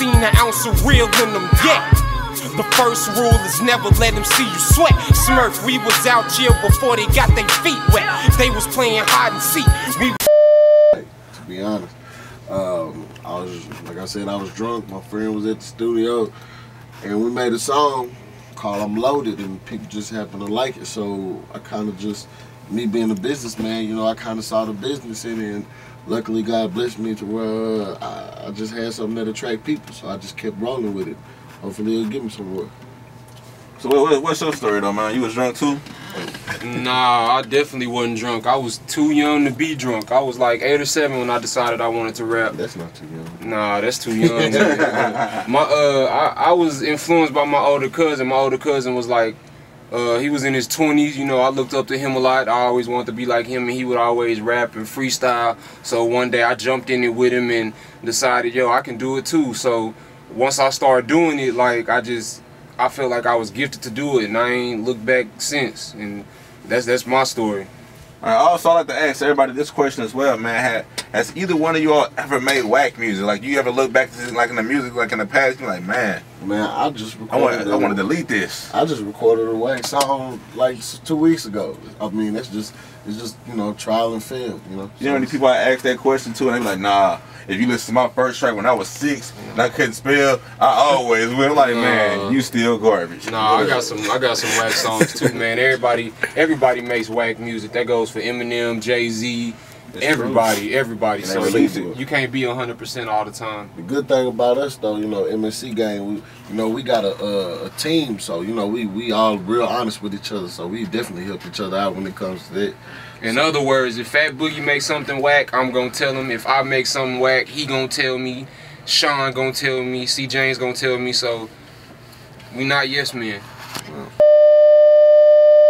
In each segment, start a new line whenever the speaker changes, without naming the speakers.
seen an ounce of real in them yet. The first rule is never let them see you sweat. Smurf, we was out here before they got their feet wet. They was playing hide and seek.
To be honest, I was, like I said, I was drunk. My friend was at the studio, and we made a song called "I'm Loaded," and people just happened to like it. So I kind of just, me being a businessman, you know, I kind of saw the business in it, and luckily God blessed me to where I just had something that attract people. So I just kept rolling with it. Hopefully it'll give me some work.
So what's your story though, man? You was drunk too?
Nah, I definitely wasn't drunk. I was too young to be drunk. I was like 8 or 7 when I decided I wanted to rap.
That's not too young.
Nah, that's too young. I was influenced by my older cousin. My older cousin was like, he was in his 20s. You know, I looked up to him a lot. I always wanted to be like him, and he would always rap and freestyle. So one day I jumped in it with him and decided, yo, I can do it too. So once I started doing it, like I felt like I was gifted to do it, and I ain't looked back since. And that's my story.
All right, also, I like to ask everybody this question as well, man. Has either one of y'all ever made whack music? Like, you ever look back to this, like in the music, like in the past, you're like, man,
I just recorded.
I want to delete this.
I just recorded a whack song like 2 weeks ago. I mean, it's just you know, trial and fail. You know.
You know, many people I ask that question to, and they be like, nah. If you listen to my first track when I was 6 and I couldn't spell, I always will. Like, man, you still garbage.
Nah, I got some whack songs too, man. Everybody makes whack music. That goes for Eminem, Jay-Z, everybody. So you can't be 100% all the time.
The good thing about us though, you know, MSC gang, we got a team, so you know we all real honest with each other. So we definitely help each other out when it comes to that.
In other words, if Fat Boogie makes something whack, I'm gonna tell him. If I make something whack, he gonna tell me. Sean gonna tell me. C. James gonna tell me. So we not yes men.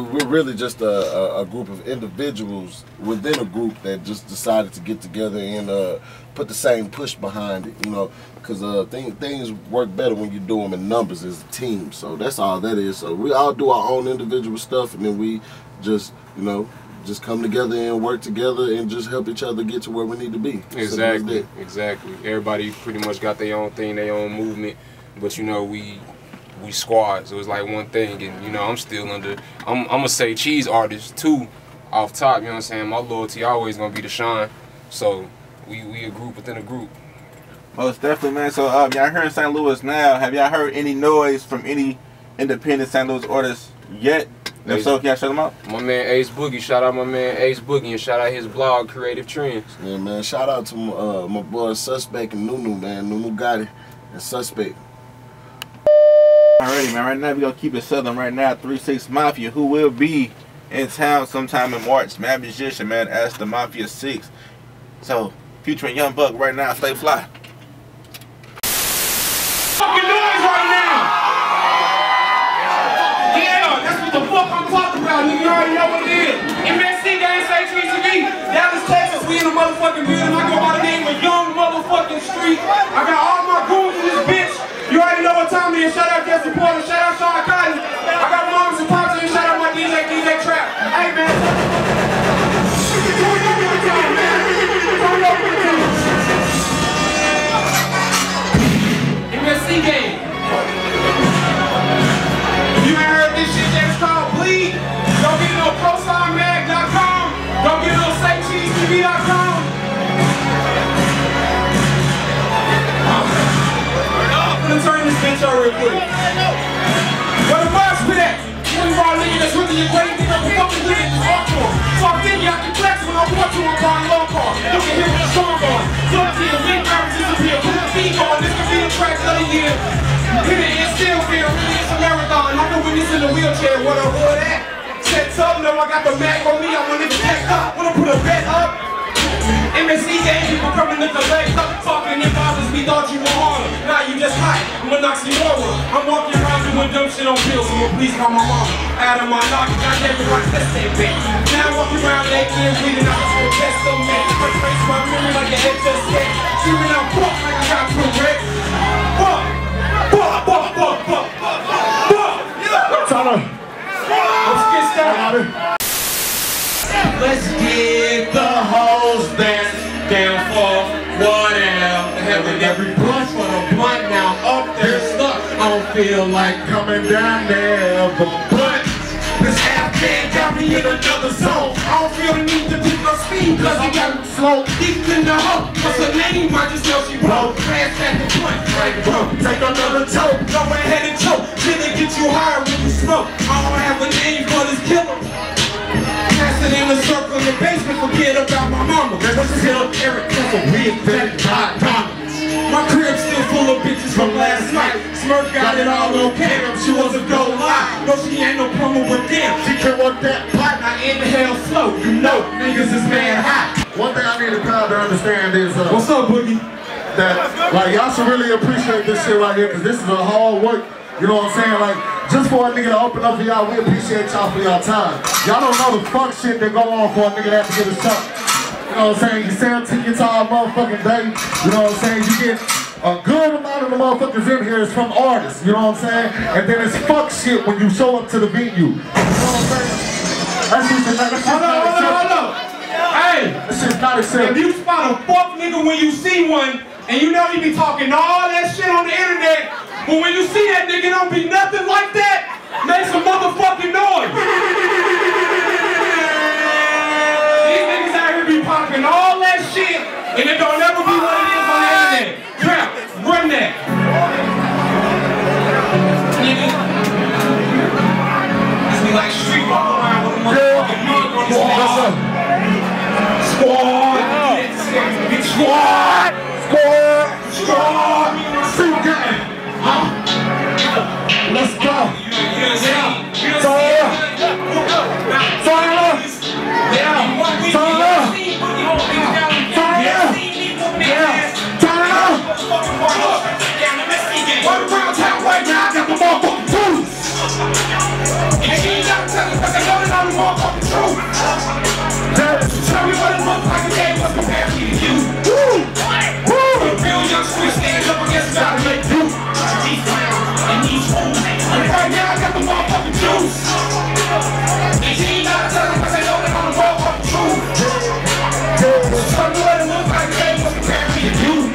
We're really just a group of individuals within a group that just decided to get together and put the same push behind it, you know, because things work better when you do them in numbers as a team. So that's all that is. So we all do our own individual stuff, and then we just, you know, just come together and work together and just help each other get to where we need to be.
Exactly. Everybody pretty much got their own thing, their own movement, but you know, we squad, so it's like one thing. And you know, I'm still under, I'm gonna say cheese artist too, off top, you know what I'm saying? My loyalty always gonna be to Sean. So we a group within a group.
Most definitely, man. So y'all here in St. Louis now, have y'all heard any noise from any independent St. Louis artists yet? If so, can y'all shout them out?
My man Ace Boogie, shout out my man Ace Boogie, and shout out his blog, Creative Trends.
Yeah, man, shout out to my boy Suspect and Nunu, man. Nunu got it, and Suspect.
Alrighty, man. Right now, we're going to keep it southern right now. 3-6 Mafia, who will be in town sometime in March. Mad Musician, man, as the Mafia 6. So, featuring Young Buck right now. Stay fly.
Fucking noise right now! Yeah, that's what the fuck I'm talking about, nigga. You already know what it is. MSC gang, say TV, Dallas, Texas. We in the motherfucking building. I go by the name of Young motherfucking Street. I got all my goons in this bitch. You already know what time it is. Shout out Jesse Porter. Shout out Sean Cotton. I got moms and pops and shout out my DJ Trap. Hey, man. MSC game. If you ain't heard this shit, that's called Bleed. Don't get no ProSignMag.com. Don't get no SayCheeseTV.com. I'm gonna turn this bitch out real quick. Where the boss put at? You raw nigga that's really a great nigga who fucking good at this hardcore. So I'm thinking I can flex when I want you on my low car. You can hear what the song on. Look to your big rappers disappear. Put the beat on. This could be the track of the year. Hit it and still feel really it's a marathon. I can win this in the wheelchair. What a hood at? Set up, no, I got the Mac on me. I want it to pack up. Wanna put a bet up? MSC gang, people coming to the legs up. Talking in bottles, we thought you were harder. Now you just hot, I'ma knock you over. I'm walking around doing dumb shit on pills, so please call my mama. Out of my knock, got everyone test that bitch. Now I'm walking around naked and bleeding out the best of men. I trace my memory like your head just hit. Screaming out fuck like I got two bricks. Fuck! Tyler! Let's get started. Let's get the hoes dance down for whatever. Having every brush for the blunt, now I'm up there stuck. I don't feel like coming down there, but this half-man got me in another zone. I don't feel the need to pick up speed, cause I got slow deep in the hole. What's her name? I just know she blow. Fast at the blunt, like bro, take another toe. Go ahead and choke, till they get you higher when you smoke. I don't have a name for this killer. Passing in a circle in the basement, forget about my mama. Let's kill Eric, that's a weird thing. My crib still full of bitches from last night. Smurf got it all okay, she was a gold lie. No, she ain't no plumber, but damn, she can work that pot. I inhale slow, you know, niggas is mad hot.
One thing I need the crowd to understand is,
what's up, Boogie?
That, like, y'all should really appreciate this shit right here, because this is a hard work. You know what I'm saying? Like, just for a nigga to open up for y'all, we appreciate y'all for y'all time. Y'all don't know the fuck shit that go on for a nigga to have to get a shot. You know what I'm saying? You sell tickets all motherfucking day. You know what I'm saying? You get a good amount of the motherfuckers in here is from artists. You know what I'm saying? And then it's fuck shit when you show up to the venue. You know what I'm saying? That's just not acceptable.
Hold on. Hey!
That shit's not acceptable.
If you spot a fuck nigga when you see one, and you know he be talking all that shit on the internet, but when you see that nigga don't be nothing like that, make some motherfucking noise. These niggas out here be popping all that shit, and it don't ever be what it is on the internet. Crap, run that. Nigga. This be like street walk around with a motherfucking mug on his face. Squad! Squad! Squad! Squad!
Let's go!
Tell me what it looks like today was compared to you. Real young street stands up against God and make do. And these fools. Right now I got the motherfucking juice. And she ain't not telling because they know that I'm the motherfucking truth. Tell me what it looks like today was compared to you.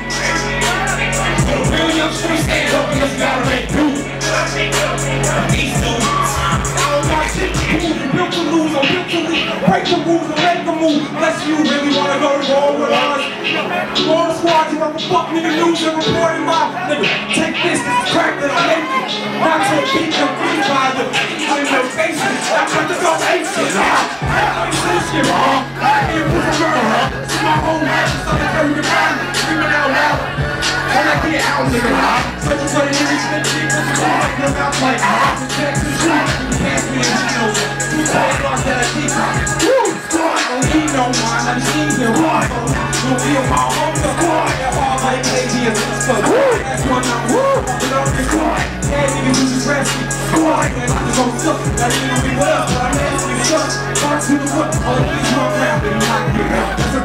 Real young street stands up against God and make do. These dudes. I don't got shit to prove. You built to lose, I'm built to leave. Break the rules and make the move. Unless you really wanna go to war with us. You on the squad, you run the fuck nigga news and reporting my nigga. Take this is crack that I make you. Not to beat your green by the in your face. I'm trying to go ace shit. I'm saying shit wrong. You put a girl up. See my whole life, so they know you can find me. Screaming out loud. When I get out, nigga, so you put it in this shit, put your car in your mouth like Texas shoot. You can't be in jail. You say lost that I keep on. Don't need no mind, I'm seeing you right. Don't be a ball on the squad. That ball like lazy as a stud. That's one I'm walking on the squad. Yeah, niggas you just rescue. Squad, man, I just don't suck. That nigga be well, but I'm asking you to shut. Talk to the foot, all the things you don't grab, and you not get out. That's a